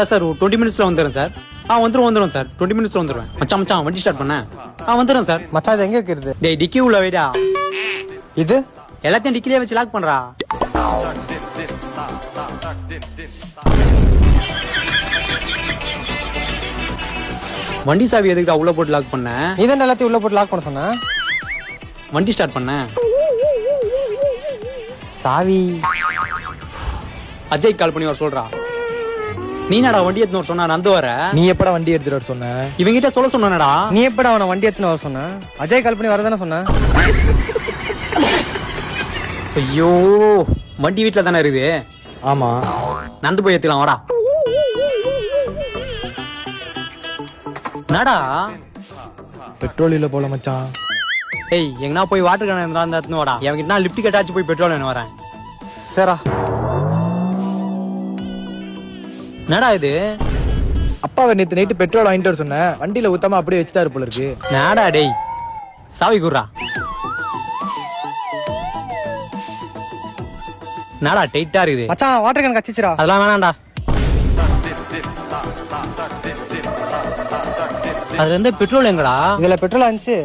Sir ஒரு 20 மினிட்ஸ்ல வந்துடுறேன் சார். வந்துடும் சார். 20 மினிட்ஸ்ல வந்துடுவேன். மச்சான் வண்டி ஸ்டார்ட் பண்ண. வந்துடுறேன் சார். மச்சான் இது எங்க இருக்குது? டேய் டிக்கி உள்ள வைடா. இது எல்லாத்தையும் டிக்கிலே வச்சு லாக் பண்றா. வண்டி சாவி எதுக்குடா உள்ள போட்டு லாக் பண்ண? நீ தான் எல்லாத்தையும் உள்ள போட்டு லாக் பண்ண சொன்ன. வண்டி ஸ்டார்ட் பண்ண. சாவி அஜய் கால் பண்ணி வர சொல்றா. நீ என்னடா வண்டி எடுத்துன்னு வர சொன்னா? நந்து வர. நீ எப்படா வண்டி எடுத்துட்டு வர சொன்ன? இவங்கிட்ட சொல்ல சொன்னடா. நீ எப்படா அவனை வண்டி எடுத்துன்னு வர சொன்ன? அஜய் கால் பண்ணி வரதானே சொன்ன. ஐயோ வண்டி வீட்டுல தானே இருக்குது. ஆமா நந்து போய் ஏத்திலாம் வாடா. நடா பெட்ரோல் இல்ல போல மச்சான். ஏய் எங்கனா போய் வாட்டர் கேன் இருந்தா எடுத்துன்னு வாடா. எவங்கிட்ட லிப்ட் கட்டாச்சு போய் பெட்ரோல் வேணும் வரேன். சரிடா. என்னடா இது? அப்பாவை நேத்து நைட்டு பெட்ரோல் வாங்கிட்டு வர சொன்னேன். வண்டியில ஊத்தாம அப்படியே வச்சுட்டாரு போல இருக்கு. நாடா டேய் சாவி குர்ரா. நாடா டைட்டா இருக்குது. மச்சான் வாட்டர் கேன் கச்சிச்சுடா. அதெல்லாம் வேணாம்டா. அதுல இருந்து பெட்ரோல் எங்கடா? இதுல பெட்ரோல் ஆச்சு.